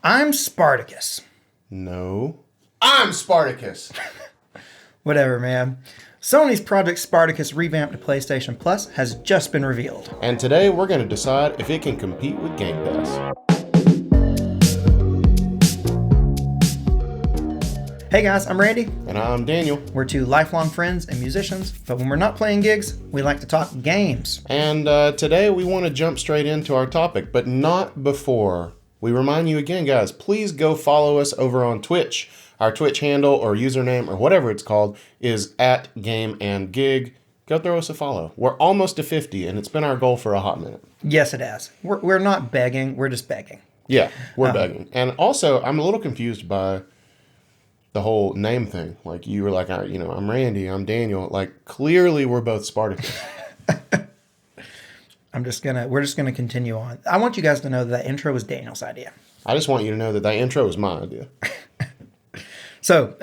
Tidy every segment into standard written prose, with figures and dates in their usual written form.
I'm Spartacus. No. I'm Spartacus. Whatever, man. Sony's Project Spartacus Revamp to PlayStation Plus has just been revealed. And today we're going to decide if it can compete with Game Pass. Hey guys, I'm Randy. And I'm Daniel. We're two lifelong friends and musicians, but when we're not playing gigs, we like to talk games. And today we want to jump straight into our topic, but not before. We remind you again, guys, please go follow us over on Twitch. Our Twitch handle or username or whatever it's called is @GameAndGig. Go throw us a follow. We're almost to 50, and it's been our goal for a hot minute. Yes, it has. We're not begging, we're just begging. Yeah, we're begging. And also, I'm a little confused by the whole name thing. Like, you were like, I'm Randy, I'm Daniel. Like, clearly we're both Spartacus. We're just gonna continue on. I want you guys to know that intro was Daniel's idea. I just want you to know that intro was my idea. So,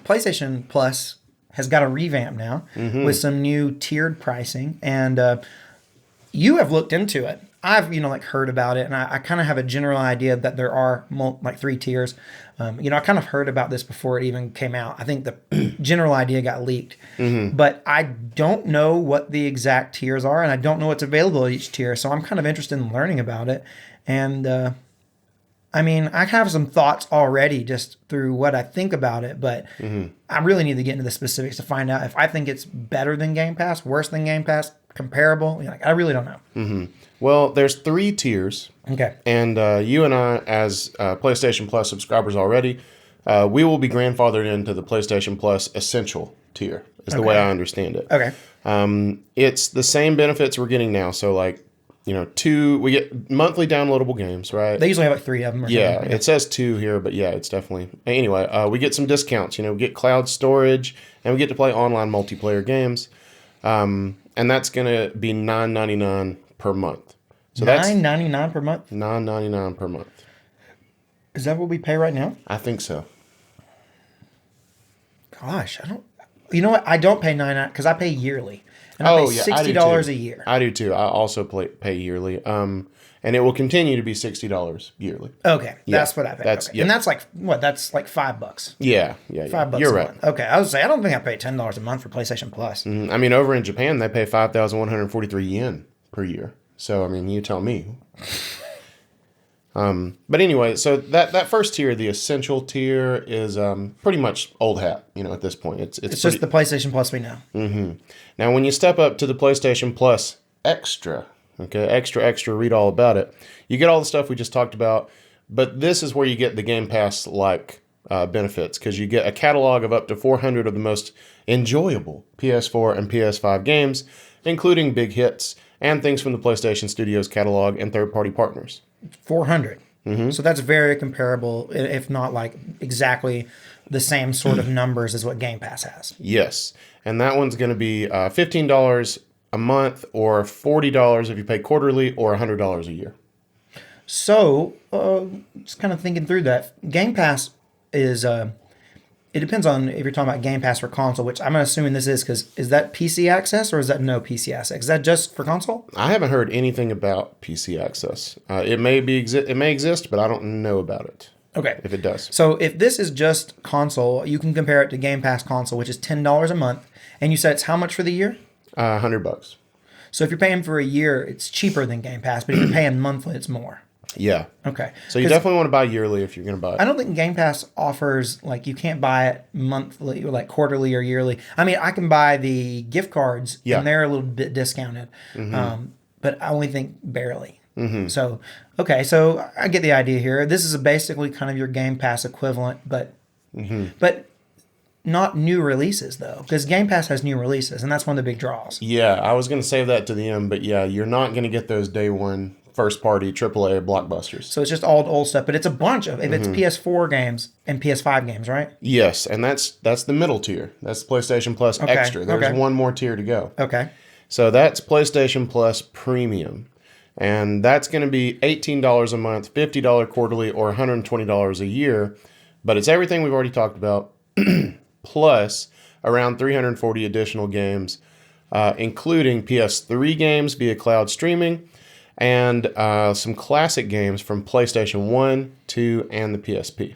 PlayStation Plus has got a revamp now with some new tiered pricing, and you have looked into it. I've heard about it, and I kind of have a general idea that there are three tiers. I kind of heard about this before it even came out. I think the general idea got leaked, but I don't know what the exact tiers are, and I don't know what's available at each tier. So I'm kind of interested in learning about it, and I have some thoughts already just through what I think about it, but I really need to get into the specifics to find out if I think it's better than Game Pass, worse than Game Pass, comparable. I really don't know. Well, there's 3 tiers. Okay. And you and I, as PlayStation Plus subscribers already, we will be grandfathered into the PlayStation Plus Essential tier, is the way I understand it. Okay. It's the same benefits we're getting now. So, we get monthly downloadable games, right? They usually have 3 of them. Yeah, it says 2 here, but yeah, it's definitely... Anyway, we get some discounts. We get cloud storage, and we get to play online multiplayer games. And that's going to be $9.99 per month. So that's $9.99 per month? $9.99 per month. Is that what we pay right now? I think so. Gosh, I don't... You know what? I don't pay $9.99 because I pay yearly. And I pay $60 a year. I do too. I also pay yearly. And it will continue to be $60 yearly. Okay, that's what I pay. That's and that's That's like $5. Yeah. $5 You're a right. month. Okay, I was say I don't think I pay $10 a month for PlayStation Plus. Over in Japan, they pay 5,143 yen per year. So you tell me. But anyway, so that first tier, the Essential tier, is pretty much old hat. At this point, it's just the PlayStation Plus we know. Now, when you step up to the PlayStation Plus Extra, extra, read all about it. You get all the stuff we just talked about, but this is where you get the Game Pass benefits, because you get a catalog of up to 400 of the most enjoyable PS4 and PS5 games, including big hits and things from the PlayStation Studios catalog and third-party partners. 400. So that's very comparable, if not exactly the same sort of numbers as what Game Pass has. Yes, and that one's going to be $15 a month, or $40 if you pay quarterly, or $100 a year. So, just kind of thinking through that, Game Pass is... it depends on if you're talking about Game Pass for console, which I'm assuming this is, because is that PC access or is that no PC access? Is that just for console? I haven't heard anything about PC access. It may exist, but I don't know about it. Okay. If it does. So if this is just console, you can compare it to Game Pass console, which is $10 a month. And you said it's how much for the year? $100. So if you're paying for a year, it's cheaper than Game Pass, but if you're paying monthly, it's more. Yeah. Okay. So you definitely want to buy yearly if you're going to buy it. I don't think Game Pass offers, you can't buy it monthly or quarterly or yearly. I can buy the gift cards, and they're a little bit discounted, but I only think barely. So, okay, so I get the idea here. This is basically kind of your Game Pass equivalent, but not new releases, though, because Game Pass has new releases, and that's one of the big draws. Yeah, I was going to save that to the end, but yeah, you're not going to get those day one first-party AAA blockbusters. So it's just all old stuff, but it's a bunch of... If it's PS4 games and PS5 games, right? Yes, and that's the middle tier. That's PlayStation Plus Extra. There's one more tier to go. Okay. So that's PlayStation Plus Premium. And that's going to be $18 a month, $50 quarterly, or $120 a year. But it's everything we've already talked about, plus around 340 additional games, including PS3 games via cloud streaming, and some classic games from PlayStation 1, 2, and the PSP.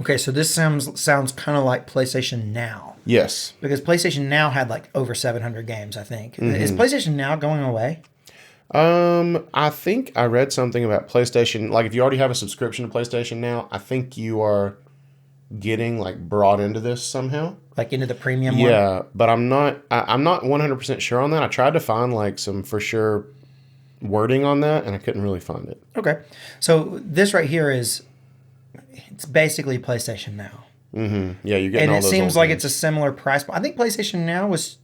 Okay, so this sounds kind of like PlayStation Now. Yes. Because PlayStation Now had like over 700 games, I think. Is PlayStation Now going away? I think I read something about PlayStation. Like, if you already have a subscription to PlayStation Now, I think you are getting like brought into this somehow. Like into the premium one? Yeah, but I'm not 100% sure on that. I tried to find like some for sure wording on that, and I couldn't really find it. Okay. So this right here it's basically PlayStation Now. Mm-hmm. Yeah, you're getting all And it those seems old like games. it's a similar price. I think PlayStation Now was...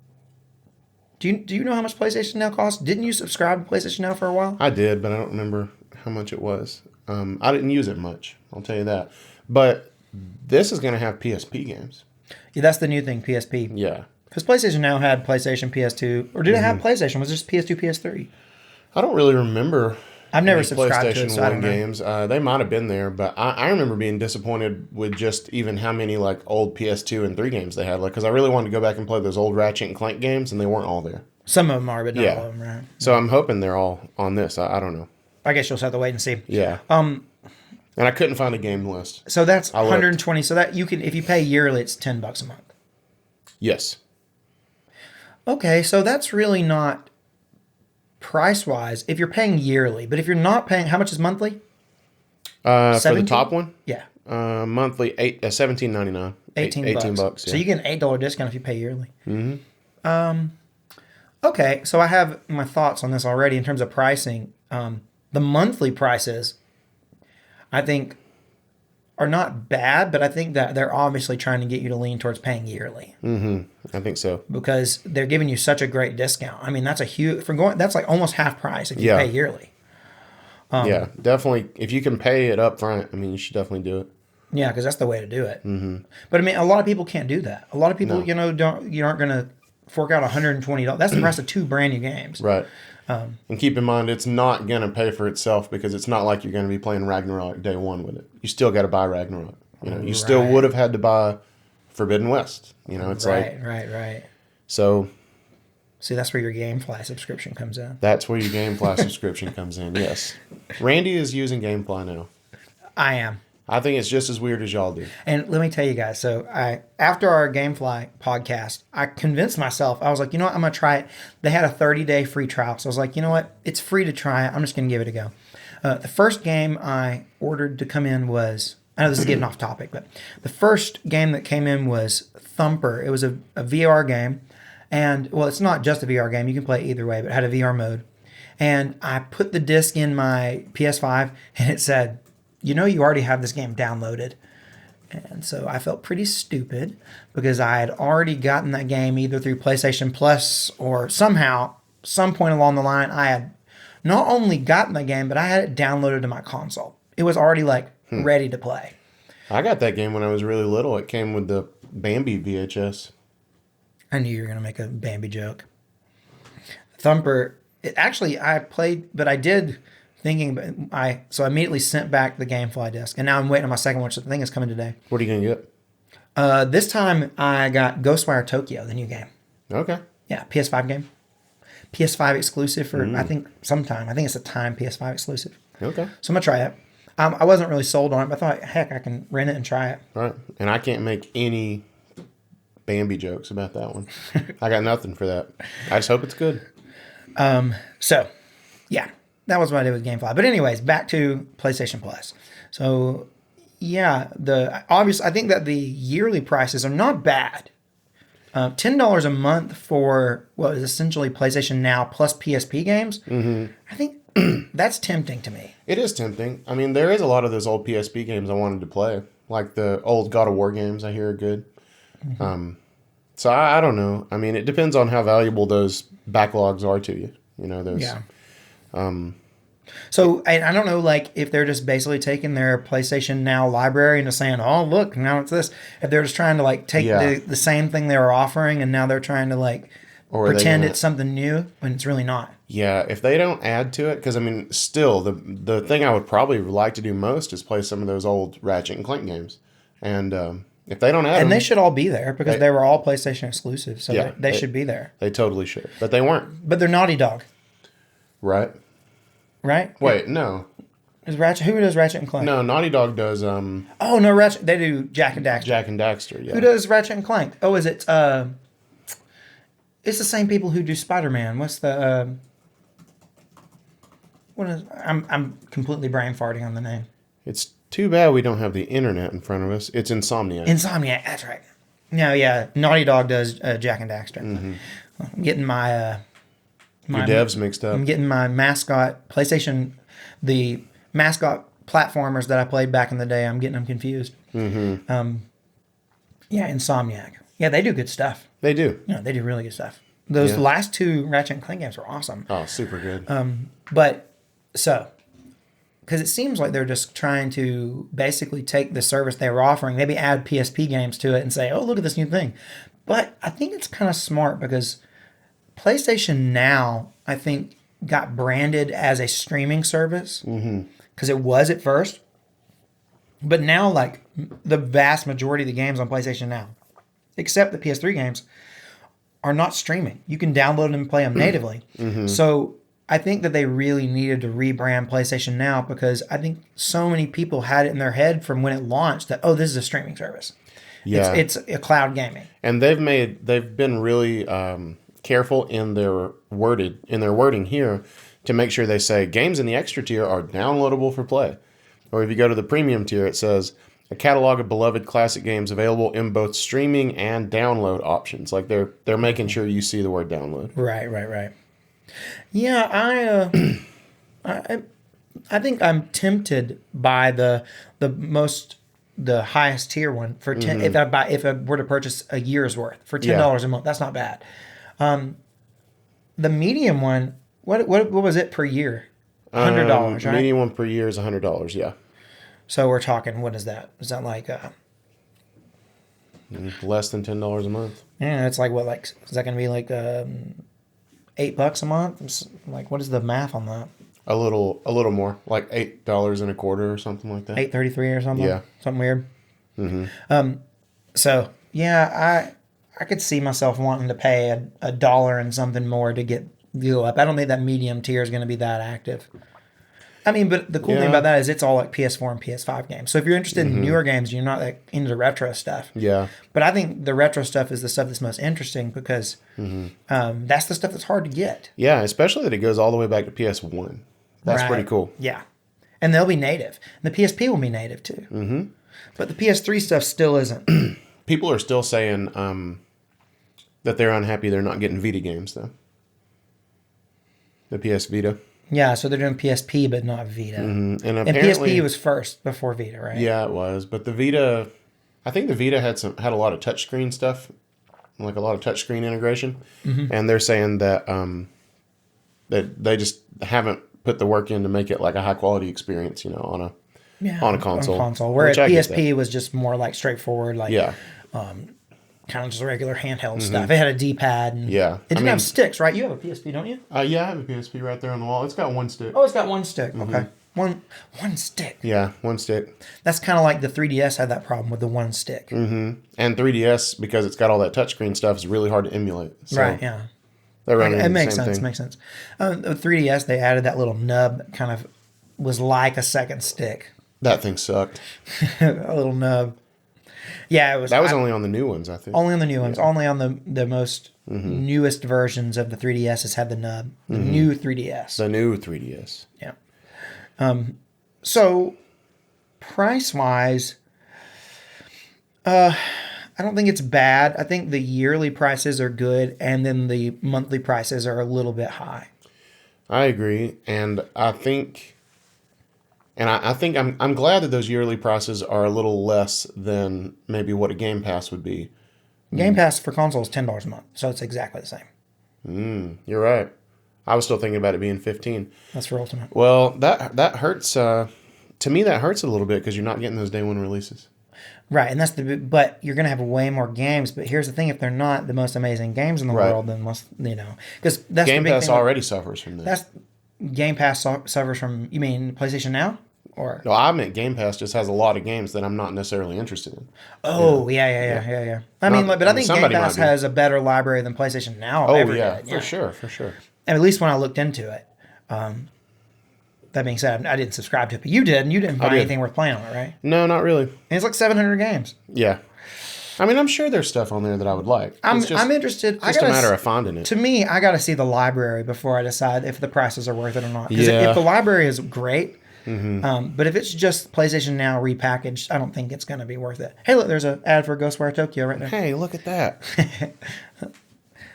Do you know how much PlayStation Now costs? Didn't you subscribe to PlayStation Now for a while? I did, but I don't remember how much it was. I didn't use it much, I'll tell you that. But this is going to have PSP games. Yeah, that's the new thing, PSP. Yeah. Because PlayStation Now had PlayStation, PS2, or did it have PlayStation? Was it just PS2, PS3? I don't really remember. I've never any subscribed to it, so I don't know. games. They might have been there, but I remember being disappointed with just even how many like old PS2 and 3 games they had. Like, because I really wanted to go back and play those old Ratchet and Clank games, and they weren't all there. Some of them are, but not Yeah. all of them, right? So I'm hoping they're all on this. I don't know. I guess you'll just have to wait and see. Yeah. And I couldn't find a game list. So that's I looked. 120. So that you can, if you pay yearly, it's $10 a month. Yes. Okay, so that's really not price-wise if you're paying yearly. But if you're not paying, how much is monthly? For the 17? top one, Yeah, monthly $17.99. 18 bucks. Yeah. So you get an $8 discount if you pay yearly. Mm-hmm. Okay, so I have my thoughts on this already in terms of pricing. The monthly prices, I think, are not bad, but I think that they're obviously trying to get you to lean towards paying yearly. I think so. Because they're giving you such a great discount. I mean, that's a huge that's like almost half price if you Yeah. pay yearly. Yeah, definitely. If you can pay it up front, I mean, you should definitely do it. Yeah, because that's the way to do it. Mm-hmm. But I mean, a lot of people can't do that. A lot of people, you aren't going to fork out $120. That's the price of 2 brand new games. Right. And keep in mind, it's not going to pay for itself because it's not like you're going to be playing Ragnarok day one with it. You still got to buy Ragnarok. You still would have had to buy Forbidden West. It's Right. So See, that's where your GameFly subscription comes in. that's where your GameFly subscription comes in, yes. Randy is using GameFly now. I am. I think it's just as weird as y'all do. And let me tell you guys, so after our GameFly podcast, I convinced myself, I was like, you know what, I'm going to try it. They had a 30-day free trial. So I was like, you know what, it's free to try it. I'm just going to give it a go. The first game I ordered to come in was, I know this is getting off topic, but the first game that came in was Thumper. It was a VR game. And, well, it's not just a VR game. You can play it either way, but it had a VR mode. And I put the disc in my PS5, and it said, you already have this game downloaded. And so I felt pretty stupid because I had already gotten that game either through PlayStation Plus or somehow, some point along the line, I had not only gotten the game, but I had it downloaded to my console. It was already ready to play. I got that game when I was really little. It came with the Bambi VHS. I knew you were going to make a Bambi joke. Thumper, I played, but I did thinking, so I immediately sent back the GameFly disc. And now I'm waiting on my second one, which I think is coming today. What are you going to get? This time I got Ghostwire Tokyo, the new game. Okay. Yeah, PS5 game. PS5 exclusive for, I think, sometime. I think it's a time PS5 exclusive. Okay. So I'm going to try it. I wasn't really sold on it, but I thought, heck, I can rent it and try it. All right. And I can't make any Bambi jokes about that one. I got nothing for that. I just hope it's good. So, yeah, that was what I did with GameFly. But anyways, back to PlayStation Plus. So, yeah, I think that the yearly prices are not bad. $10 a month for what is essentially PlayStation Now plus PSP games. Mm-hmm. I think that's tempting to me. It is tempting. I mean, there is a lot of those old PSP games I wanted to play, like the old God of War games. I hear are good. Mm-hmm. So I don't know. I mean, it depends on how valuable those backlogs are to you. Those. Yeah. So I don't know, if they're just basically taking their PlayStation Now library and just saying, "Oh, look, now it's this." If they're just trying to take the same thing they were offering and now they're trying to pretend it's something new when it's really not. Yeah, if they don't add to it, because I mean, still the thing I would probably like to do most is play some of those old Ratchet and Clank games, and if they don't add them, they should all be there because they were all PlayStation exclusive, so they should be there. They totally should, but they weren't. But they're Naughty Dog, Right. right? Wait, no. Is Ratchet? Who does Ratchet and Clank? No, Naughty Dog does Oh no, Ratchet. They do Jack and Daxter. Jack and Daxter, yeah. Who does Ratchet and Clank? Oh, is it? It's the same people who do Spider-Man. What's the? What is? I'm completely brain farting on the name. It's too bad we don't have the internet in front of us. It's Insomniac. Insomniac. That's right. No, yeah, Naughty Dog does Jack and Daxter. I'm getting my Your devs mixed up. I'm getting my mascot PlayStation, the mascot platformers that I played back in the day. I'm getting them confused. Yeah, Insomniac. Yeah, they do good stuff. They do. Yeah, they do really good stuff. Those last two Ratchet and Clank games were awesome. Oh, super good. But so, because it seems like they're just trying to basically take the service they were offering, maybe add PSP games to it and say, oh, look at this new thing. But I think it's kind of smart because PlayStation Now, I think, got branded as a streaming service because it was at first. But now, like, the vast majority of the games on PlayStation Now, except the PS3 games, are not streaming. You can download them and play them natively. So I think that they really needed to rebrand PlayStation Now because I think so many people had it in their head from when it launched that, oh, this is a streaming service. Yeah. It's a cloud gaming. And they've been really careful in their wording here to make sure they say games in the extra tier are downloadable for play. Or if you go to the premium tier, it says a catalog of beloved classic games available in both streaming and download options. Like they're making sure you see the word download. Right. Yeah, I think I'm tempted by the highest tier one for 10. If I were to purchase a year's worth for $10 a month, that's not bad. The medium one, what was it per year? $100, right? Medium one per year is $100. Yeah. So we're talking. What is that? Is that like? Less than $10 a month. Yeah, it's like what? Like is that going to be like $8 a month? It's like what is the math on that? A little more, like $8 and a quarter or something like that. $8.33 or something. Yeah, something weird. So yeah, I could see myself wanting to pay a dollar and something more to go up. I don't think that medium tier is going to be that active. I mean, but the cool thing about that is it's all like PS4 and PS5 games. So if you're interested in newer games, you're not like into retro stuff. Yeah. But I think the retro stuff is the stuff that's most interesting because that's the stuff that's hard to get. Yeah, especially that it goes all the way back to PS1. That's pretty cool. Yeah. And they'll be native. And the PSP will be native too. But the PS3 stuff still isn't. People are still saying that they're unhappy they're not getting Vita games, though. The PS Vita. Yeah, so they're doing PSP, but not Vita. And PSP was first before Vita, right? Yeah, it was. But the Vita, I think the Vita had a lot of touchscreen stuff, like a lot of touchscreen integration. And they're saying that that they just haven't put the work in to make it like a high quality experience, on a console. On console, where PSP was just more like straightforward, like kind of just regular handheld stuff. It had a D-pad. And it didn't have sticks, right? You have a PSP, don't you? Yeah, I have a PSP right there on the wall. It's got one stick. Oh, it's got one stick. Okay. One stick. Yeah, one stick. That's kind of like the 3DS had that problem with the one stick. And 3DS, because it's got all that touchscreen stuff, is really hard to emulate. So right, yeah. They're running it makes the same sense. thing. Makes sense. The 3DS, they added that little nub that kind of was like a second stick. That thing sucked. A little nub. Yeah, it was. That was only on the new ones, I think. Only on the new ones. Only on the most newest versions of the 3DSs had the nub. The new 3DS. The new 3DS. Yeah. So, price-wise, I don't think it's bad. I think the yearly prices are good, and then the monthly prices are a little bit high. I agree, and I think I'm glad that those yearly prices are a little less than maybe what a Game Pass would be. Game Pass for console is $10 a month, so it's exactly the same. You're right. I was still thinking about it being $15. That's for Ultimate. Well, that hurts. To me, that hurts a little bit because you're not getting those day one releases. Right, and but you're gonna have way more games. But here's the thing: if they're not the most amazing games in the world, then because that's Game the big Pass thing already suffers from this. Game Pass suffers from. You mean PlayStation Now? Or no, I meant Game Pass just has a lot of games that I'm not necessarily interested in. Oh, yeah. I mean, but I think Game Pass has a better library than PlayStation Now. Oh, yeah, for sure. And at least when I looked into it, that being said, I didn't subscribe to it, but you did, and you didn't find did. anything worth playing on it, right? No, not really. And it's like 700 games. Yeah. I mean, I'm sure there's stuff on there that I would like. I'm interested. Just a matter of finding it. To me, I got to see the library before I decide if the prices are worth it or not. Because Yeah. if the library is great, but if it's just PlayStation Now repackaged, I don't think it's going to be worth it. Hey, look, there's an ad for Ghostwire Tokyo right there. Hey, look at that.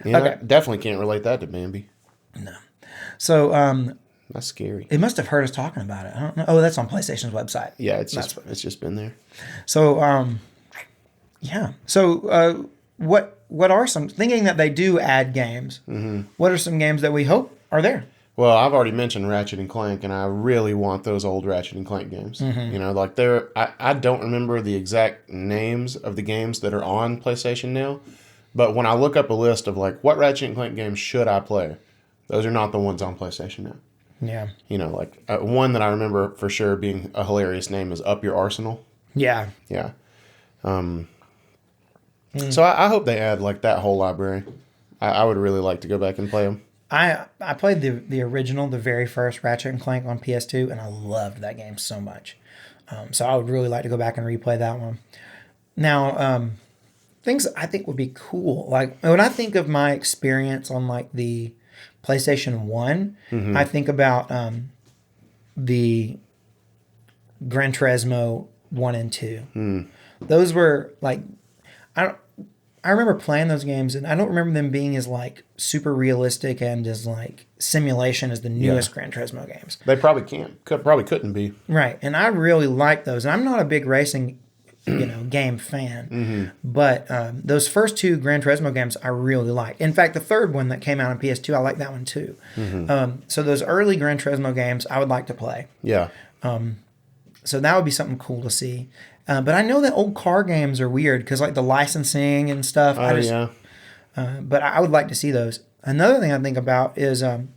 Yeah, Okay. definitely can't relate that to Bambi. No. So That's scary. it must have heard us talking about it. I don't know. Oh, that's on PlayStation's website. Yeah, it's just been there. So yeah. So what are some, thinking that they do add games? What are some games that we hope are there? Well, I've already mentioned Ratchet and Clank, and I really want those old Ratchet and Clank games. You know, like I don't remember the exact names of the games that are on PlayStation now, but when I look up a list of like what Ratchet and Clank games should I play, those are not the ones on PlayStation now. Yeah. You know, like one that I remember for sure being a hilarious name is Up Your Arsenal. Yeah. Yeah. So I hope they add like that whole library. I would really like to go back and play them. I played the original, the very first Ratchet and Clank on PS2, and I loved that game so much. So I would really like to go back and replay that one. Now, things I think would be cool. Like when I think of my experience on like the PlayStation 1, I think about the Gran Turismo 1 and 2. Those were like, I remember playing those games, and I don't remember them being as like super realistic and as like simulation as the newest Gran Turismo games. They probably couldn't be. Right, and I really like those. And I'm not a big racing, game fan, but those first two Gran Turismo games I really like. In fact, the third one that came out on PS2, I like that one too. So those early Gran Turismo games, I would like to play. Yeah. So that would be something cool to see. But I know that old car games are weird because like the licensing and stuff. Oh, yeah. But I would like to see those. Another thing I think about is the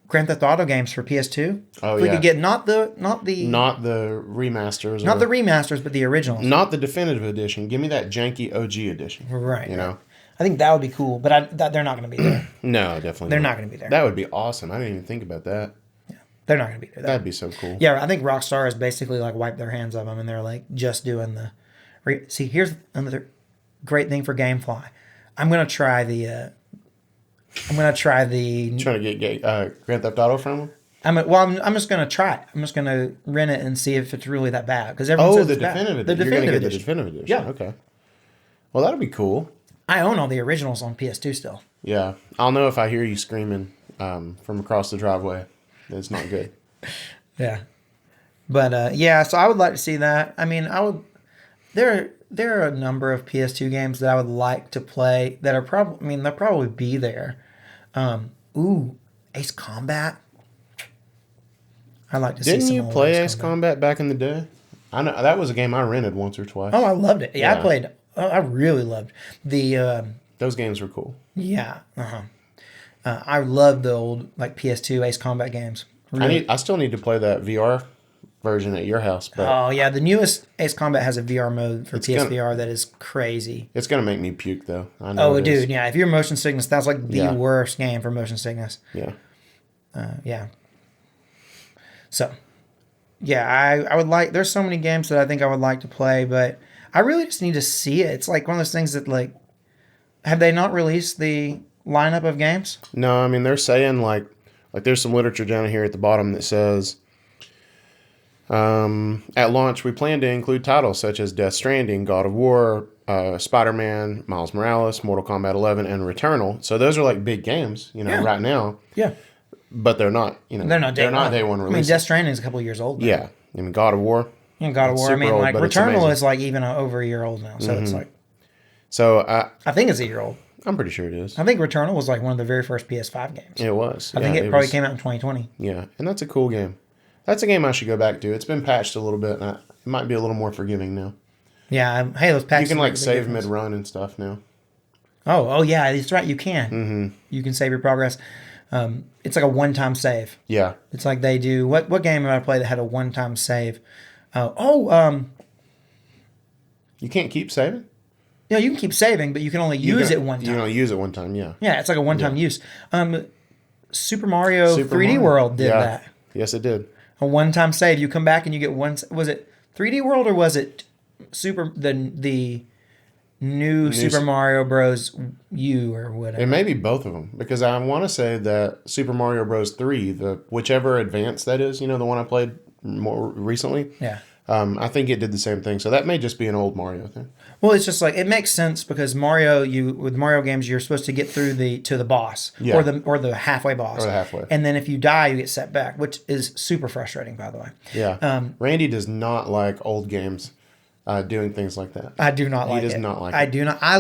Grand Theft Auto games for PS2. Oh, if we yeah. could get not the remasters. not the remasters, but the originals. Not the definitive edition. Give me that janky OG edition. Right. You know? I think that would be cool, but they're not going to be there. No, definitely They're not going to be there. That would be awesome. I didn't even think about that. They're not going to be there. That'd be so cool. Yeah, I think Rockstar has basically like wiped their hands of them, and they're like just doing the. See, here's another great thing for GameFly. I'm gonna try the. Trying to get Grand Theft Auto from them? I'm just gonna try it. I'm just gonna rent it and see if it's really that bad because everyone says the it's bad. definitive edition. The You're gonna definitive get edition. the definitive edition. Yeah. Okay. Well, that'll be cool. I own all the originals on PS2 still. Yeah. I'll know if I hear you screaming from across the driveway. That's not good. Yeah, but so I would like to see that. I mean, I would. There are a number of PS2 games that I would like to play that are probably. I mean, they'll probably be there. Ace Combat. I'd like to see. Didn't some you old play Ace Combat back in the day? I know that was a game I rented once or twice. Oh, I loved it. Yeah, Yeah. I played. Oh, I really loved the. Those games were cool. Yeah. I love the old like PS2 Ace Combat games. Really. I still need to play that VR version at your house, but Oh yeah, the newest Ace Combat has a VR mode for PSVR that is crazy. it's gonna make me puke though. I know. Oh, it is. dude, yeah. If you're motion sickness, that's like the Yeah. worst game for motion sickness. Yeah. Yeah. So, yeah, I would like. There's so many games that I think I would like to play, but I really just need to see it. It's like one of those things that like, have they not released the lineup of games? No, I mean they're saying like there's some literature down here at the bottom that says at launch we plan to include titles such as Death Stranding, God of War, Spider-Man, Miles Morales, Mortal Kombat 11, and Returnal. So those are like big games, right now. Yeah. But they're not, They're not day one I release. mean, Death Stranding is a couple of years old now. Yeah. I mean, God of War. And God of War. I super mean, old, like but it's Returnal amazing. is like even over a year old now. So it's like, So I think it's a year old. I'm pretty sure it is. I think Returnal was like one of the very first PS5 games. It was. I think it probably came out in 2020. Yeah, and that's a cool game. That's a game I should go back to. It's been patched a little bit, and it might be a little more forgiving now. Yeah, hey, those patches. You can make a like big save difference. mid-run and stuff now. Oh yeah, that's right. You can. Mm-hmm. You can save your progress. It's like a one-time save. Yeah. It's like they do. What game have I played that had a one-time save? You can't keep saving? You can keep saving, but you can only use it one time. You can only use it one time, yeah. Yeah, it's like a one-time use. Super Mario Super 3D Mario. World did Yeah. that. Yes, it did. A one-time save. You come back and you get one. Was it 3D World or was it the new Super Mario Bros. U or whatever? It may be both of them because I want to say that Super Mario Bros. 3, the whichever advance that is, the one I played more recently. Yeah. I think it did the same thing. So that may just be an old Mario thing. Well, it's just like it makes sense because with Mario games you're supposed to get through to the boss Yeah. or the halfway boss. Or the halfway. And then if you die you get set back, which is super frustrating by the way. Yeah. Randy does not like old games doing things like that. I do not like it. He does not like I it. do not. I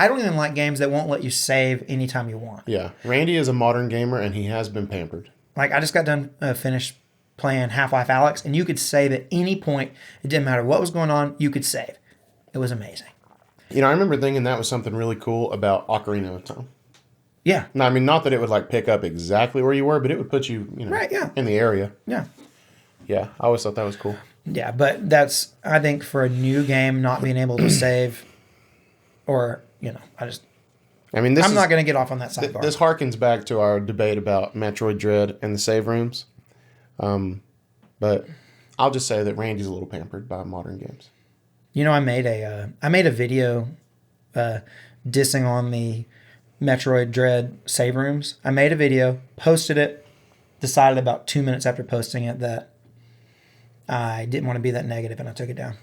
don't even like games that won't let you save anytime you want. Yeah. Randy is a modern gamer and he has been pampered. Like I just got done finished playing Half-Life Alyx and you could save at any point. It didn't matter what was going on, you could save. It was amazing. I remember thinking that was something really cool about Ocarina of Time. Yeah. No, I mean, not that it would like pick up exactly where you were, but it would put you, right, yeah. in the area. Yeah. Yeah, I always thought that was cool. Yeah, but that's, I think for a new game, not being able to save or, I'm not going to get off on that sidebar. This harkens back to our debate about Metroid Dread and the save rooms. But I'll just say that Randy's a little pampered by modern games. I made a video dissing on the Metroid Dread save rooms. I made a video, posted it, decided about 2 minutes after posting it that I didn't want to be that negative and I took it down.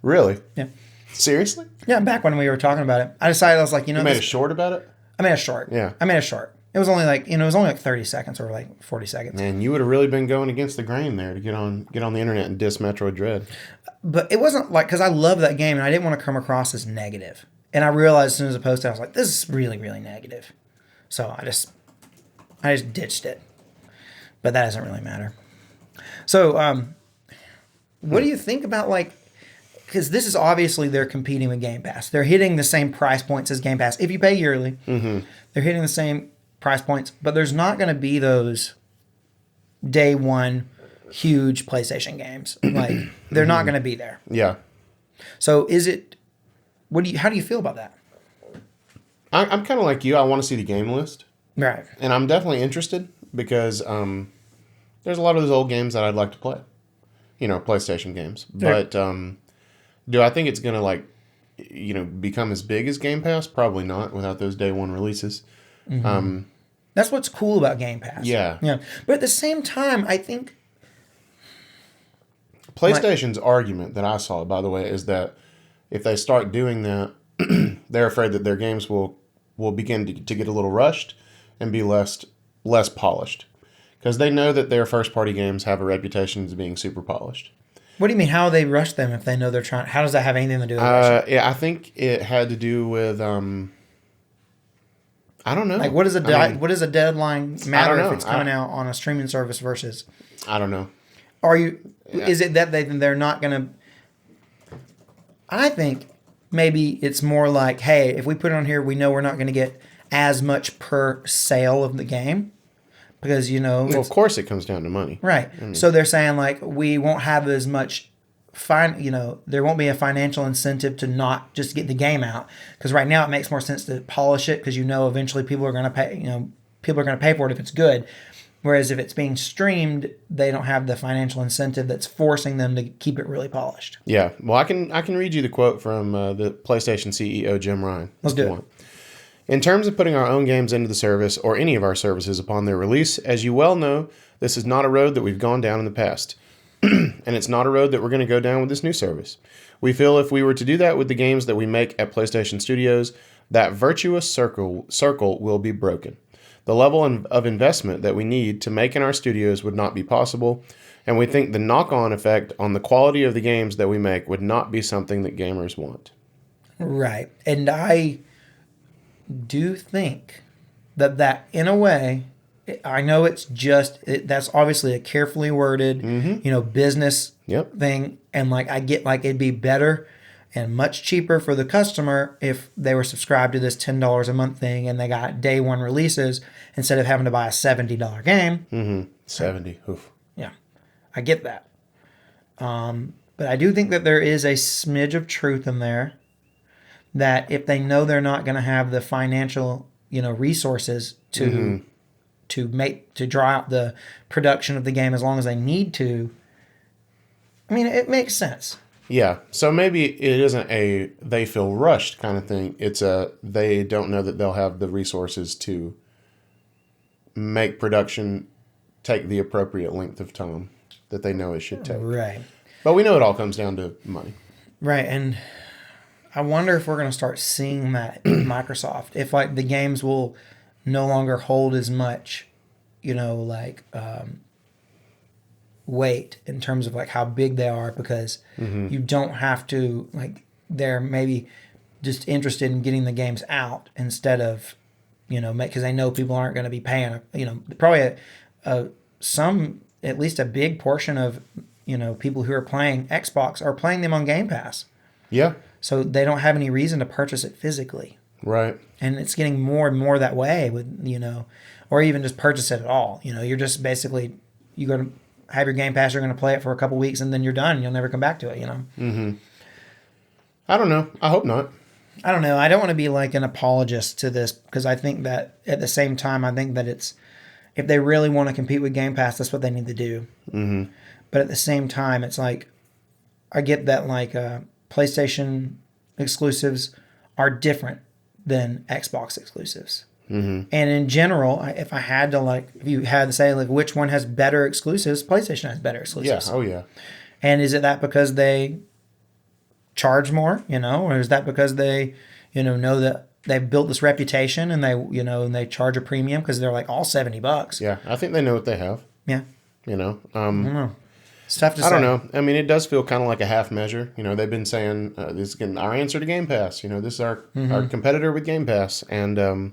Really? Yeah. Seriously? Yeah, back when we were talking about it. I decided I was like, You made a short about it? I made a short. Yeah. I made a short. It was only like 30 seconds or like 40 seconds. Man, you would have really been going against the grain there to get on the internet and diss Metroid Dread. But it wasn't like, because I love that game and I didn't want to come across as negative. And I realized as soon as I posted, I was like, this is really, really negative. So I just ditched it. But that doesn't really matter. So what do you think about because this is obviously they're competing with Game Pass. They're hitting the same price points as Game Pass. If you pay yearly, they're hitting the same price points, but there's not going to be those day one huge PlayStation games. Like they're not going to be there. Yeah. So how do you feel about that? I'm kind of like you. I want to see the game list. Right. And I'm definitely interested because there's a lot of those old games that I'd like to play. PlayStation games. But do I think it's going to become as big as Game Pass? Probably not without those day one releases. That's what's cool about Game Pass. Yeah. Yeah. But at the same time, I think PlayStation's argument that I saw, by the way, is that if they start doing that, they're afraid that their games will begin to get a little rushed and be less polished. Because they know that their first-party games have a reputation as being super polished. What do you mean? How they rush them if they know they're trying? How does that have anything to do with rushing? Yeah, I think it had to do with I don't know. Like, what does a deadline matter know. if it's coming out on a streaming service versus? I don't know. Is it that they're not going to? I think maybe it's more like, hey, if we put it on here, we know we're not going to get as much per sale of the game. Because, Well, of course it comes down to money. Right. So they're saying, we won't have as much there won't be a financial incentive to not just get the game out. Because right now it makes more sense to polish it because eventually people are going to pay, people are going to pay for it if it's good. Whereas if it's being streamed, they don't have the financial incentive that's forcing them to keep it really polished. Yeah. Well, I can read you the quote from the PlayStation CEO, Jim Ryan. Let's do it. In terms of putting our own games into the service or any of our services upon their release, as you well know, this is not a road that we've gone down in the past. And it's not a road that we're going to go down with this new service. We feel if we were to do that with the games that we make at PlayStation Studios, that virtuous circle will be broken. The level of investment that we need to make in our studios would not be possible, and we think the knock-on effect on the quality of the games that we make would not be something that gamers want. Right. And I do think that in a way, I know it's that's obviously a carefully worded, business thing. And I get it'd be better and much cheaper for the customer if they were subscribed to this $10 a month thing and they got day one releases instead of having to buy a $70 game. 70. Oof. Yeah, I get that. But I do think that there is a smidge of truth in there that if they know they're not going to have the financial, resources to to draw out the production of the game as long as they need to. I mean, it makes sense. Yeah. So maybe it isn't a they feel rushed kind of thing. It's a they don't know that they'll have the resources to make production take the appropriate length of time that they know it should take. Right. But we know it all comes down to money. Right. And I wonder if we're going to start seeing that in Microsoft. If like the games will no longer hold as much, weight in terms of like how big they are, because you don't have to, like, they're maybe just interested in getting the games out instead of, because they know people aren't going to be paying, probably at least a big portion of, people who are playing Xbox are playing them on Game Pass. Yeah. So they don't have any reason to purchase it physically. Right. And it's getting more and more that way with, or even just purchase it at all. You're just basically, you're going to have your Game Pass, you're going to play it for a couple weeks and then you're done. You'll never come back to it, Mm-hmm. I don't know. I hope not. I don't know. I don't want to be like an apologist to this, because I think that at the same time, I think that if they really want to compete with Game Pass, that's what they need to do. Mm-hmm. But at the same time, it's like, I get that like PlayStation exclusives are different than Xbox exclusives. Mm-hmm. And in general, if you had to say like which one has better exclusives, PlayStation has better exclusives. Yeah. Oh yeah. And is it that because they charge more, or is that because they, know that they've built this reputation and they charge a premium because they're like all $70? Yeah, I think they know what they have. Yeah. I don't know. It's tough to say. I don't know. I mean, it does feel kind of like a half measure. They've been saying this is our answer to Game Pass. This is our competitor with Game Pass, and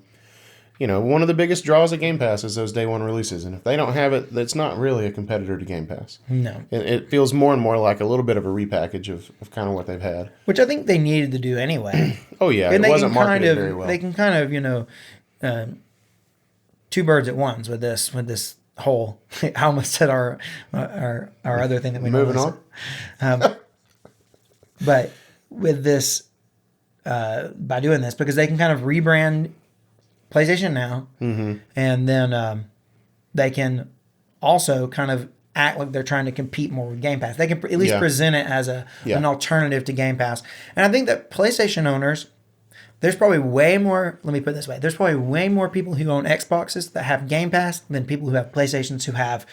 one of the biggest draws of Game Pass is those day one releases. And if they don't have it, that's not really a competitor to Game Pass. No. It feels more and more like a little bit of a repackage of kind of what they've had. Which I think they needed to do anyway. Oh, yeah. And it wasn't marketed very well. They can kind of, two birds at once with this whole, I almost said our other thing that we Moving on. But with this, by doing this, because they can kind of rebrand PlayStation Now, and then they can also kind of act like they're trying to compete more with Game Pass. They can at least present it as an alternative to Game Pass. And I think that PlayStation owners, there's probably way more, let me put it this way, there's probably way more people who own Xboxes that have Game Pass than people who have PlayStations who have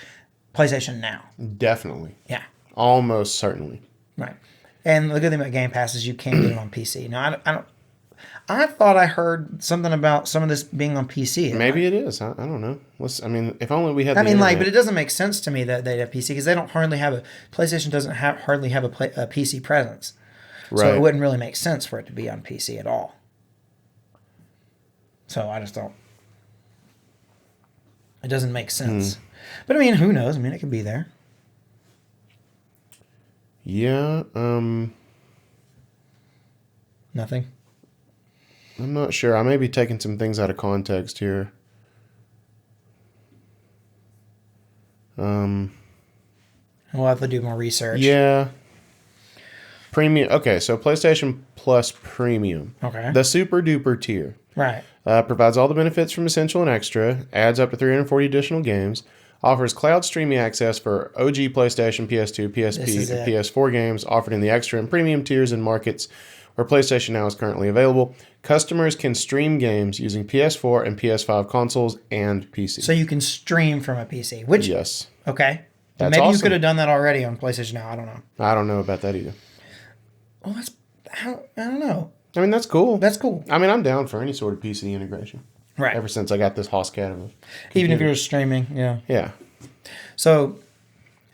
PlayStation Now. Definitely. Yeah. Almost certainly. Right. And the good thing about Game Pass is you can get it on PC. Now, I thought I heard something about some of this being on PC. Maybe it is. I don't know. If only we had. But it doesn't make sense to me that they have PC, because they don't hardly have PlayStation doesn't hardly have a PC presence, right. So it wouldn't really make sense for it to be on PC at all. So I just don't. It doesn't make sense. But I mean, who knows? I mean, it could be there. Yeah. Nothing. I'm not sure. I may be taking some things out of context here. We'll have to do more research. Yeah. Premium. Okay, so PlayStation Plus Premium. Okay. The super duper tier. Right. Provides all the benefits from Essential and Extra. Adds up to 340 additional games. Offers cloud streaming access for OG PlayStation, PS2, PSP, and PS4 games offered in the Extra and Premium tiers in markets where PlayStation Now is currently available. Customers can stream games using PS4 and PS5 consoles and PC. So you can stream from a PC, which... Yes. Okay. That's maybe awesome. You could have done that already on PlayStation Now. I don't know. I don't know about that either. Well, I don't know. I mean, that's cool. That's cool. I mean, I'm down for any sort of PC integration. Right. Ever since I got this Hoscat of a computer. Even if you're streaming, yeah. Yeah. So,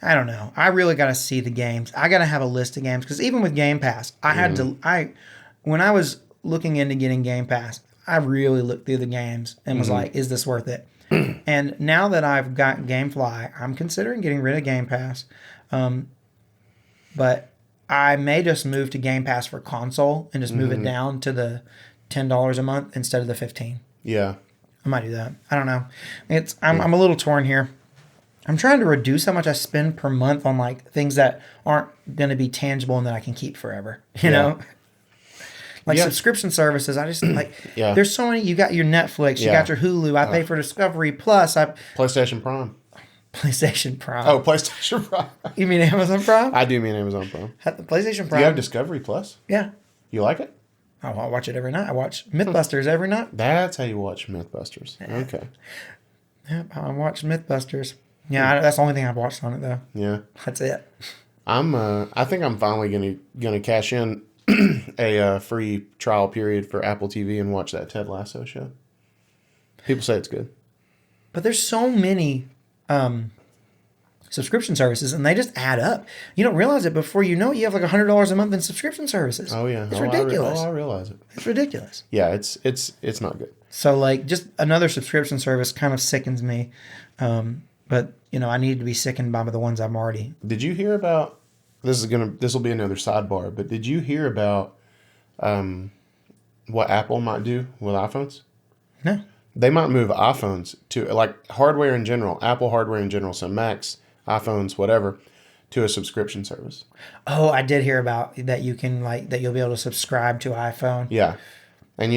I don't know. I really got to see the games. I got to have a list of games, because even with Game Pass, when I was looking into getting Game Pass, I really looked through the games and was like, is this worth it? And now that I've got GameFly, I'm considering getting rid of Game Pass. But I may just move to Game Pass for console and just move it down to the $10 a month instead of the $15. Yeah. I might do that. I don't know. I'm a little torn here. I'm trying to reduce how much I spend per month on like things that aren't going to be tangible and that I can keep forever. You know? Like Yeah. subscription services, I just like. Yeah. There's so many. You got your Netflix, you Yeah. got your Hulu. I pay for Discovery Plus. I PlayStation Prime. PlayStation Prime. Oh, PlayStation Prime. You mean Amazon Prime? I do mean Amazon Prime. The PlayStation Do Prime. you have Discovery Plus? Yeah. You like it? Oh, I watch it every night. I watch MythBusters every night. That's how you watch Mythbusters. Okay. Yep, I watch MythBusters. Yeah, that's the only thing I've watched on it though. Yeah. That's it. I think I'm finally gonna cash in a free trial period for Apple TV and watch that Ted Lasso show. People say it's good. But there's so many subscription services, and they just add up. You don't realize it before you know it. You have like $100 a month in subscription services. Oh yeah, It's ridiculous. I realize it. It's ridiculous. Yeah, it's not good. So like, just another subscription service kind of sickens me. But I need to be sickened by the ones I'm already. Did you hear about this will be another sidebar, but did you hear about what Apple might do with iPhones? No. They might move iPhones to like hardware in general, Apple hardware in general, so Macs, iPhones, whatever, to a subscription service. Oh, I did hear about that. You can that you'll be able to subscribe to iPhone. Yeah. And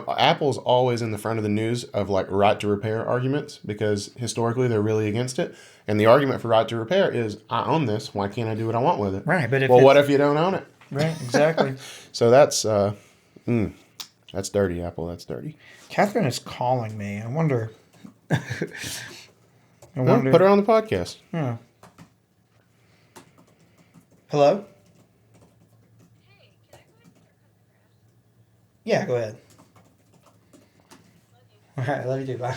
Apple's always in the front of the news of like right to repair arguments because historically they're really against it. And the argument for right to repair is I own this. Why can't I do what I want with it? Right. But what if you don't own it? Right. Exactly. So that's dirty, Apple. That's dirty. Catherine is calling me. I wonder. Put her on the podcast. Yeah. Hello? Hey, can I go ahead and start cutting the grass? Yeah, go ahead. Love you. All right, love you too. Bye.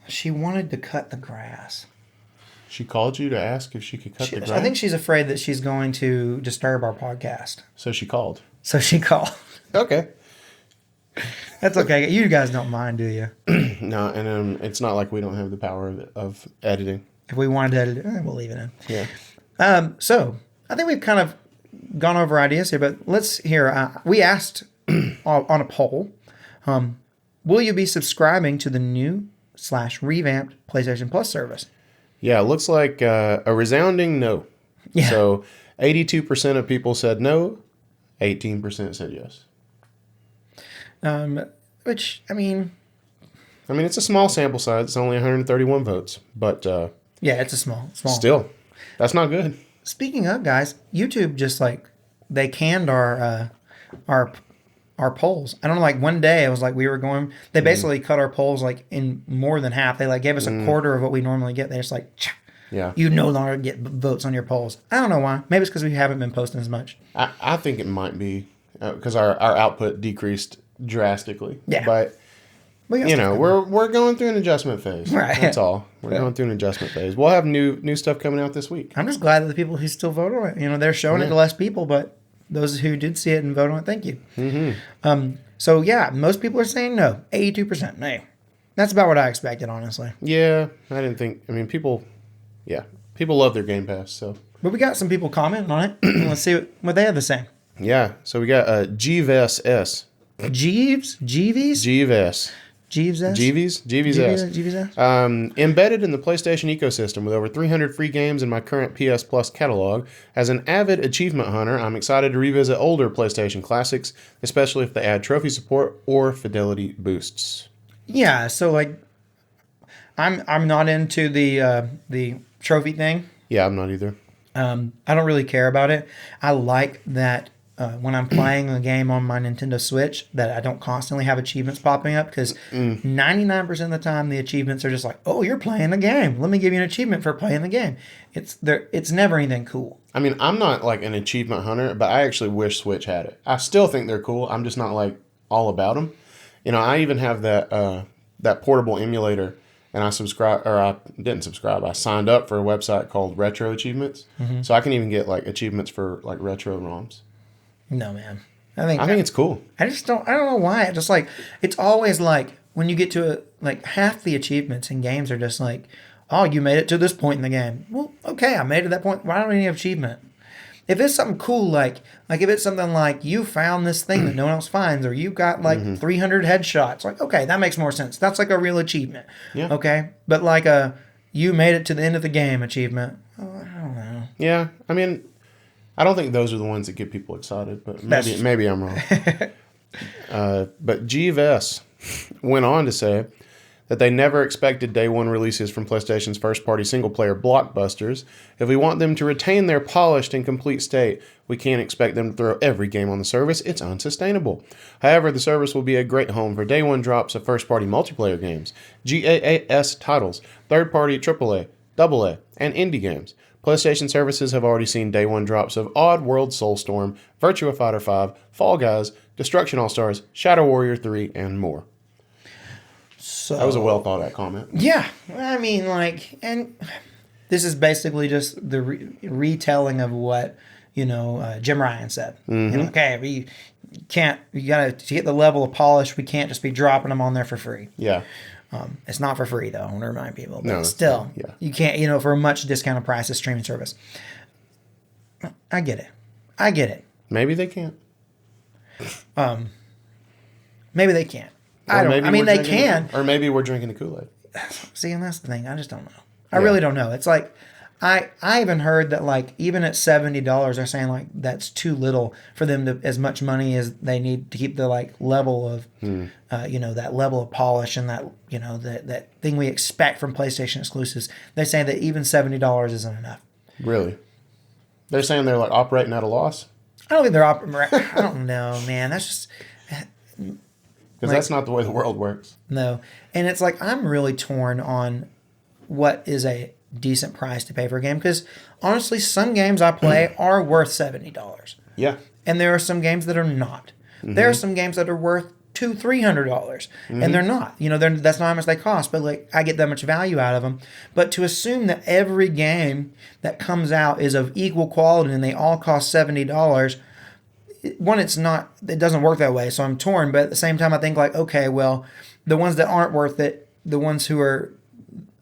She wanted to cut the grass. She called you to ask if she could cut the grass? I think she's afraid that she's going to disturb our podcast. So she called. So she called. Okay. That's okay. You guys don't mind, do you? No, and it's not like we don't have the power of editing. If we wanted to edit it, we'll leave it in. Yeah. So I think we've kind of gone over ideas here, but let's hear. We asked on a poll, will you be subscribing to the new / revamped PlayStation Plus service? Yeah, it looks like a resounding no. Yeah. So 82% of people said no, 18% said yes. Which, I mean, it's a small sample size. It's only 131 votes, but yeah, it's a small. still, that's not good. Speaking of, guys, YouTube just they canned our polls. I don't know, one day it was we were going. They basically cut our polls in more than half. They gave us a quarter of what we normally get. They just yeah, you no longer get votes on your polls. I don't know why. Maybe it's because we haven't been posting as much. I think it might be because our output decreased drastically. Yeah. But we're going through an adjustment phase. Right. That's all. We're going through an adjustment phase. We'll have new stuff coming out this week. I'm just glad that the people who still vote on it, they're showing it to less people, but those who did see it and vote on it, thank you. Mm-hmm. So yeah, most people are saying no. 82% no. That's about what I expected, honestly. Yeah, I didn't think. People love their Game Pass. So, but we got some people commenting on it. Let's see what they have to say. Yeah. So we got Jeeves S. Jeeves? Jeeves. Jeeves S? Jeeves S. Embedded in the PlayStation ecosystem with over 300 free games in my current PS Plus catalog, as an avid achievement hunter, I'm excited to revisit older PlayStation classics, especially if they add trophy support or fidelity boosts. Yeah, so I'm not into the trophy thing. Yeah, I'm not either. I don't really care about it. I like that when I'm playing a game on my Nintendo Switch that I don't constantly have achievements popping up, because 99% of the time the achievements are just oh, you're playing the game. Let me give you an achievement for playing the game. It's never anything cool. I'm not an achievement hunter, but I actually wish Switch had it. I still think they're cool. I'm just not all about them. I even have that portable emulator, and I didn't subscribe. I signed up for a website called Retro Achievements, so I can even get achievements for retro ROMs. No, man. I think it's cool. I don't know why. It just it's always when you get to half the achievements in games are just oh, you made it to this point in the game. Well, okay, I made it to that point. Why don't we need an achievement? If it's something cool, if it's something you found this thing that no one else finds, or you got 300 headshots, okay, that makes more sense. That's a real achievement. Yeah. Okay, but you made it to the end of the game achievement. Oh, I don't know. Yeah, I don't think those are the ones that get people excited, but That's- maybe I'm wrong. But GVS went on to say that they never expected day one releases from PlayStation's first-party single-player blockbusters. If we want them to retain their polished and complete state, we can't expect them to throw every game on the service. It's unsustainable. However, the service will be a great home for day one drops of first-party multiplayer games, GAAS titles, third-party AAA, AA, and indie games. PlayStation services have already seen day one drops of Odd World Soulstorm, Virtua Fighter 5, Fall Guys, Destruction All-Stars, Shadow Warrior 3, and more. So That was a well thought out comment. yeah, I mean, like, and this is basically just the retelling of what Jim Ryan said. Okay, we can't. You gotta to get the level of polish. We can't just be dropping them on there for free. Yeah. It's not for free though. I want to remind people. But No, still, yeah. you can't. For a much discounted price, a streaming service. I get it. Maybe they can't. Maybe they can't. Or I don't. maybe I mean, we're they drinking can. Or maybe we're drinking the Kool-Aid. See, and that's the thing. I just don't know. I really don't know. It's like I even heard that like even at $70, they're saying like that's too little for them to as much money as they need to keep the like level of that level of polish and that that thing we expect from PlayStation exclusives. They say that even $70 isn't enough. Really? They're saying they're like operating at a loss? I don't think they're I don't know, man. That's just Because that's not the way the world works. no. And it's like I'm really torn on what is a decent price to pay for a game because honestly, some games I play are worth $70. Yeah. And there are some games that are not. There are some games that are worth $200-$300, and they're not. That's not how much they cost, but like I get that much value out of them. But to assume that every game that comes out is of equal quality and they all cost $70, one, it's not. It doesn't work that way. So I'm torn. But at the same time, I think like, okay, well, the ones that aren't worth it, the ones who are,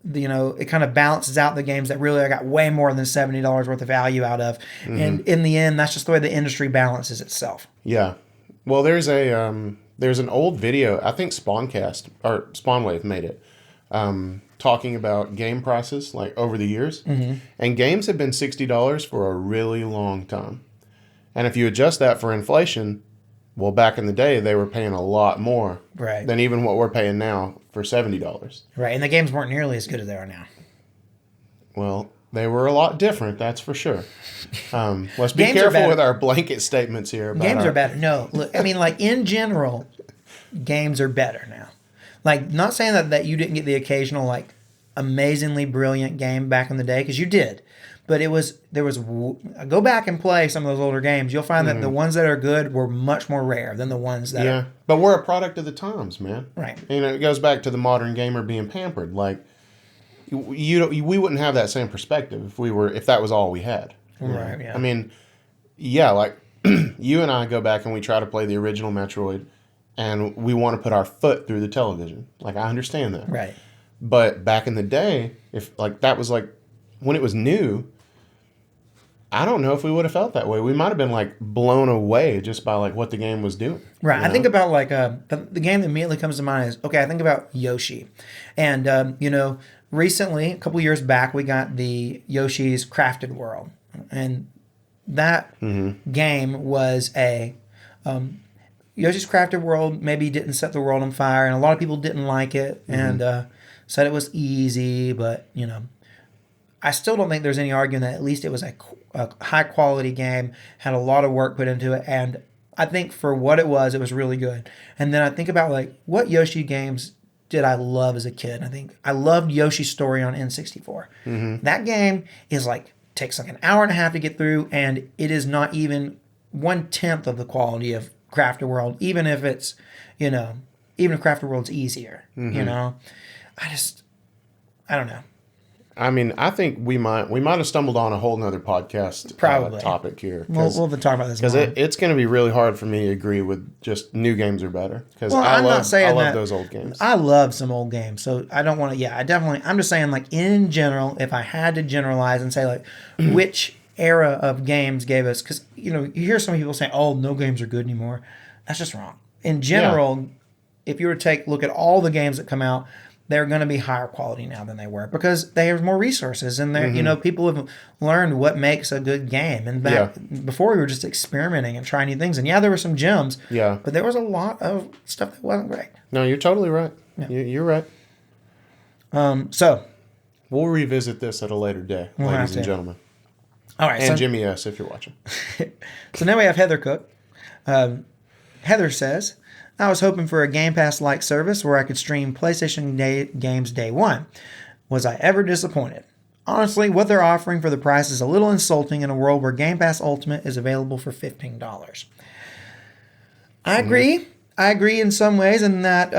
it kind of balances out the games that really I got way more than $70 worth of value out of. And in the end, that's just the way the industry balances itself. Yeah. Well, there's an old video, I think Spawncast or Spawnwave made it, talking about game prices like over the years. And games have been $60 for a really long time. And if you adjust that for inflation, well, back in the day, they were paying a lot more than even what we're paying now for $70. Right. And the games weren't nearly as good as they are now. Well, they were a lot different, that's for sure. Let's be Games are careful better. with our blanket statements here. About Games are better. No, look, I mean, like in general, games are better now. Like, not saying that you didn't get the occasional, like, amazingly brilliant game back in the day, because you did. But go back and play some of those older games. You'll find that the ones that are good were much more rare than the ones that are. But we're a product of the times, man. Right. It goes back to the modern gamer being pampered. Like, we wouldn't have that same perspective if that was all we had. Right, yeah. I mean, yeah, like you and I go back and we try to play the original Metroid, and we want to put our foot through the television. Like, I understand that. Right. But back in the day, if like that was like when it was new, I don't know if we would have felt that way. We might have been like blown away just by like what the game was doing. Right. I think about like the game that immediately comes to mind is I think about Yoshi, and recently a couple years back we got the Yoshi's Crafted World, and that game was a Yoshi's Crafted World maybe didn't set the world on fire, and a lot of people didn't like it and said it was easy, but I still don't think there's any argument that at least it was a high quality game, had a lot of work put into it, and I think for what it was really good. And then I think about like what Yoshi games did I love as a kid. I think I loved Yoshi's Story on N64. That game is like takes like an hour and a half to get through, and it is not even 1/10 of the quality of Crafted World, even if it's even if Crafted World's easier. I don't know. I mean, I think we might have stumbled on a whole nother podcast topic here. We'll talk about this because more. it's going to be really hard for me to agree with just new games are better. Because I'm not saying I love that. those old games. I love some old games, so I don't want to. Yeah, I'm just saying, like in general, if I had to generalize and say like which era of games gave us, because you hear some people say, "Oh, no games are good anymore." That's just wrong. In general, if you were to look at all the games that come out, they're going to be higher quality now than they were because they have more resources and they're people have learned what makes a good game. And back before we were just experimenting and trying new things. And there were some gems. Yeah. But there was a lot of stuff that wasn't great. No, you're totally right. Yeah. You're right. So we'll revisit this at a later day, ladies and gentlemen. All right. And Jimmy S, if you're watching. So now we have Heather Cook. Heather says, I was hoping for a Game Pass-like service where I could stream PlayStation games day one. Was I ever disappointed? Honestly, what they're offering for the price is a little insulting in a world where Game Pass Ultimate is available for $15. I agree. I agree in some ways in that,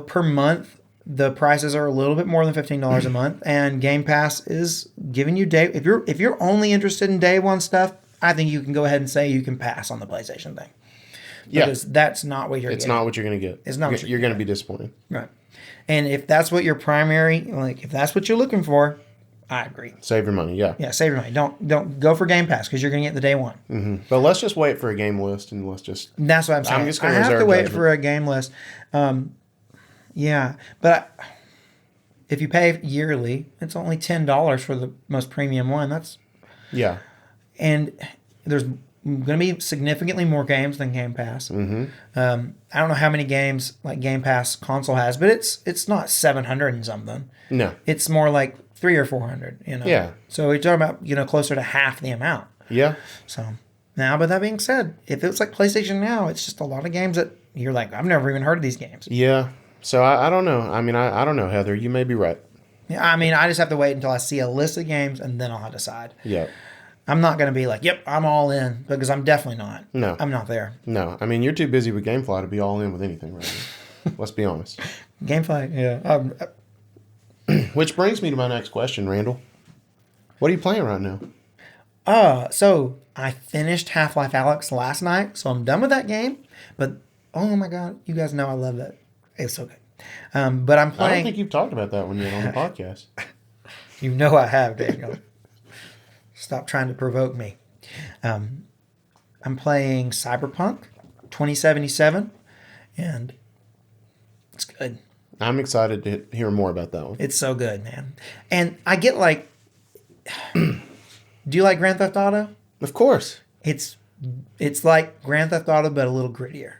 per month, the prices are a little bit more than $15 a month, and Game Pass is giving you if you're only interested in day one stuff, I think you can go ahead and say you can pass on the PlayStation thing. Because that's not what you're getting. It's not what you're going to get. It's not what you're going to be disappointed. Right. And if that's what your primary, if that's what you're looking for, I agree. Save your money, yeah. Yeah, save your money. Don't go for Game Pass because you're going to get the day one. Mm-hmm. But let's just wait for a game list and let's just... That's what I'm saying. I'm just going to reserve have to wait judgment. for a game list. But if you pay yearly, it's only $10 for the most premium one. That's... Yeah. And there's going to be significantly more games than Game Pass. Mm-hmm. I don't know how many games like Game Pass console has, but it's not 700 and something. No. It's more like 300 or 400. Yeah. So we're talking about closer to half the amount. Yeah. So now, but that being said, if it's like PlayStation Now, it's just a lot of games that you're like, I've never even heard of these games. Yeah. So I don't know. I mean, I don't know, Heather. You may be right. Yeah. I mean, I just have to wait until I see a list of games and then I'll decide. Yeah. I'm not going to be like, yep, I'm all in, because I'm definitely not. No. I'm not there. No. I mean, you're too busy with GameFly to be all in with anything right now. Let's be honest. GameFly, yeah. Which brings me to my next question, Randall. What are you playing right now? So I finished Half-Life Alyx last night, so I'm done with that game. But, oh my God, you guys know I love it. It's so good. But I'm playing... I don't think you've talked about that one yet on the podcast. You know I have, Daniel. Stop trying to provoke me. I'm playing Cyberpunk 2077, and it's good. I'm excited to hear more about that one. It's so good, man. And I get like... Do you like Grand Theft Auto? Of course. It's like Grand Theft Auto, but a little grittier.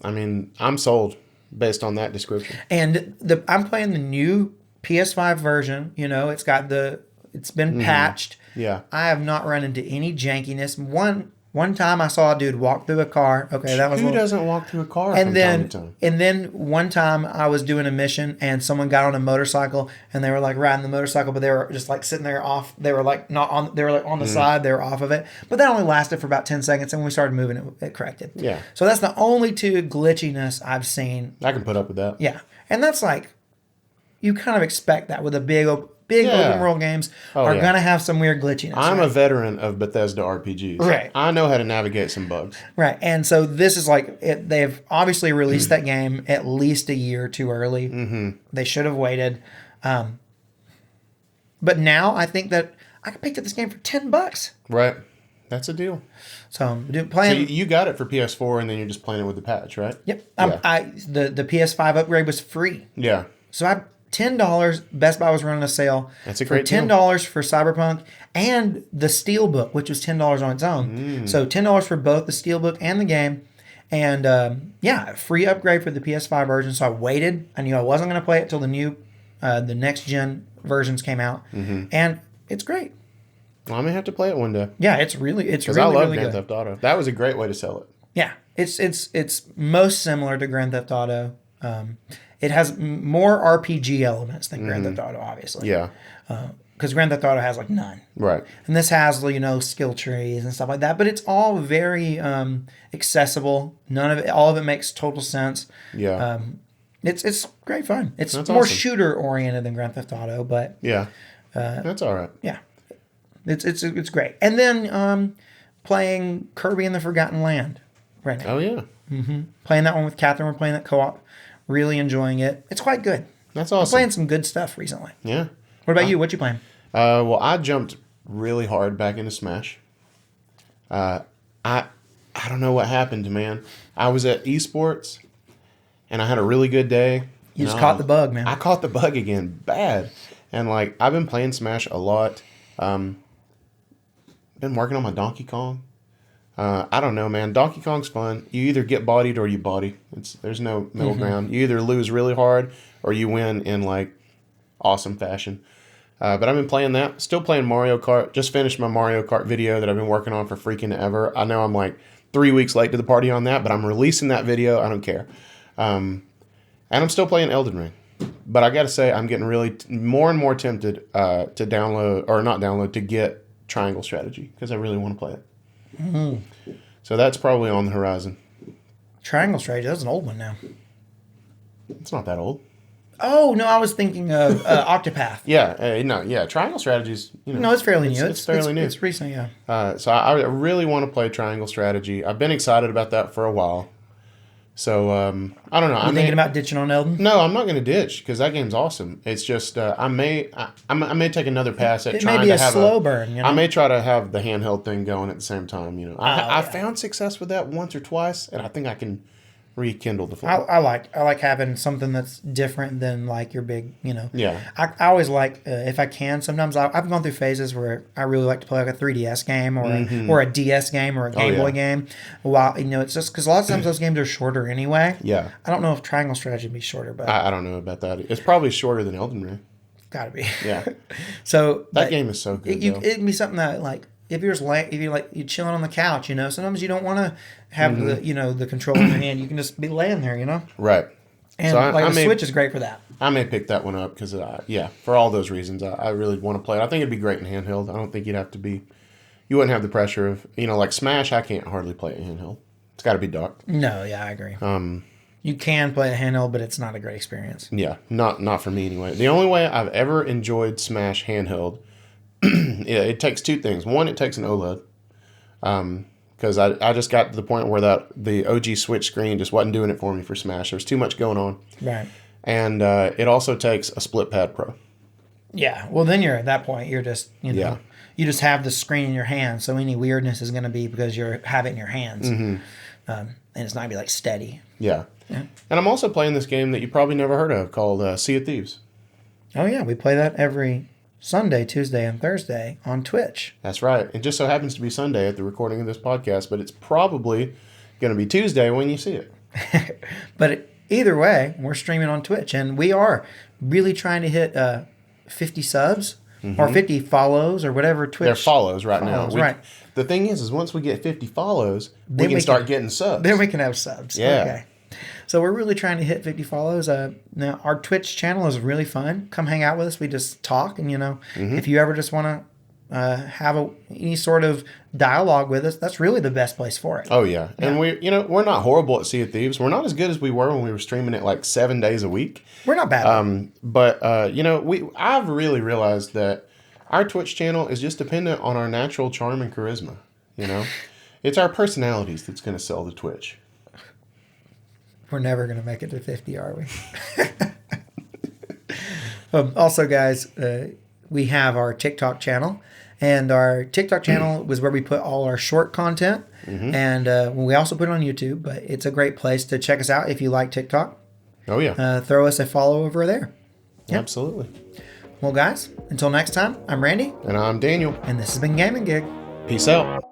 I mean, I'm sold based on that description. And I'm playing the new PS5 version. It's been patched. Yeah. I have not run into any jankiness. One time I saw a dude walk through a car. Okay, that was Who doesn't walk through a car and from then, time to time? And then one time I was doing a mission and someone got on a motorcycle and they were like riding the motorcycle, but they were just like sitting there off. They were like not on. They were like on the side. They were off of it. But that only lasted for about 10 seconds, and when we started moving, it corrected. Yeah. So that's the only two glitchiness I've seen. I can put up with that. Yeah, and that's like you kind of expect that with a big open world games are yeah. gonna have some weird glitchiness. I'm right? a veteran of Bethesda RPGs. Right. I know how to navigate some bugs. Right, and so this is like they've obviously released that game at least a year too early. Mm-hmm. They should have waited, but now I think that I picked up this game for $10. Right. That's a deal. So I'm So playing. you got it for PS4 and then you're just playing it with the patch, right? Yep. Yeah. The PS5 upgrade was free. Yeah. So $10. Best Buy was running a sale. That's a great for $10 deal. for Cyberpunk and the Steelbook, which was $10 on its own. So $10 for both the Steelbook and the game, and free upgrade for the PS5 version. So I waited. I knew I wasn't going to play it till the next gen versions came out, and it's great. Well, I may have to play it one day. Yeah, it's really Because I love really Grand good. Theft Auto. That was a great way to sell it. Yeah, it's most similar to Grand Theft Auto. It has more RPG elements than Grand Theft Auto, obviously. Yeah. Because Grand Theft Auto has like none. Right. And this has, skill trees and stuff like that. But it's all very accessible. All of it makes total sense. Yeah. It's great fun. It's That's more awesome. shooter oriented than Grand Theft Auto, but Yeah. That's all right. yeah, it's great. And then playing Kirby and the Forgotten Land right now. Oh, yeah. Playing that one with Catherine. We're playing that co-op. Really enjoying it. It's quite good. That's I'm awesome. playing some good stuff recently. Yeah. What about you? What you playing? Well, I jumped really hard back into Smash. I don't know what happened, man. I was at esports, and I had a really good day, You just caught the bug, man. I caught the bug again, bad. And like I've been playing Smash a lot. Been working on my Donkey Kong. I don't know, man. Donkey Kong's fun. You either get bodied or you body. There's no middle ground. You either lose really hard or you win in like awesome fashion. But I've been playing that. Still playing Mario Kart. Just finished my Mario Kart video that I've been working on for freaking ever. I know I'm like 3 weeks late to the party on that, but I'm releasing that video. I don't care. And I'm still playing Elden Ring. But I got to say, I'm getting really more and more tempted to download, or not download, to get Triangle Strategy because I really want to play it. So that's probably on the horizon. Triangle Strategy, that's an old one now. It's not that old. Oh, no, I was thinking of Octopath. Yeah. Triangle Strategies. No, it's fairly new. It's fairly new. It's recent, yeah. So I really want to play Triangle Strategy. I've been excited about that for a while. So I don't know. You thinking about ditching on Elden? No, I'm not going to ditch because that game's awesome. It's just I may take another pass at trying to have a slow burn. You know? I may try to have the handheld thing going at the same time. You know, I found success with that once or twice, and I think I can rekindle the flame. I like having something that's different than like your big, you know. Yeah. I always like if I can. Sometimes I've gone through phases where I really like to play like a 3DS game or a DS game or a Game Boy game. While it's just because a lot of times those games are shorter anyway. Yeah. I don't know if Triangle Strategy would be shorter, but I don't know about that. It's probably shorter than Elden Ring. Gotta be. Yeah. So that game is so good. It'd be something that like. If you're chilling on the couch, sometimes you don't want to have the control in your hand. You can just be laying there, Right. And so the Switch is great for that. I may pick that one up because, for all those reasons, I really want to play it. I think it'd be great in handheld. I don't think you wouldn't have the pressure of, like Smash, I can't hardly play it in handheld. It's got to be docked. No, yeah, I agree. You can play it handheld, but it's not a great experience. Yeah, not for me anyway. The only way I've ever enjoyed Smash handheld, it takes two things. One, it takes an OLED. Because I just got to the point where the OG Switch screen just wasn't doing it for me for Smash. There's too much going on. Right. And it also takes a Split Pad Pro. Yeah. Well, then you're at that point. You're just, you just have the screen in your hand. So any weirdness is going to be because you have it in your hands. And it's not going to be like steady. Yeah. And I'm also playing this game that you probably never heard of called Sea of Thieves. Oh, yeah. We play that every Sunday, Tuesday, and Thursday on Twitch. That's right. It just so happens to be Sunday at the recording of this podcast, but it's probably going to be Tuesday when you see it. But either way, we're streaming on Twitch, and we are really trying to hit 50 subs or 50 follows or whatever Twitch. They're follows now. Right. The thing is once we get 50 follows, we can start getting subs. Then we can have subs. Yeah. Okay. So we're really trying to hit 50 follows. Now, our Twitch channel is really fun. Come hang out with us. We just talk. And, if you ever just want to have any sort of dialogue with us, that's really the best place for it. Oh, yeah. And we're not horrible at Sea of Thieves. We're not as good as we were when we were streaming it like 7 days a week. We're not bad. But I've really realized that our Twitch channel is just dependent on our natural charm and charisma. It's our personalities that's going to sell the Twitch. We're never going to make it to 50, are we? Also, guys, we have our TikTok channel. And our TikTok channel was where we put all our short content. And we also put it on YouTube. But it's a great place to check us out if you like TikTok. Oh, yeah. Throw us a follow over there. Yep. Absolutely. Well, guys, until next time, I'm Randy. And I'm Daniel. And this has been Gaming Gig. Peace out.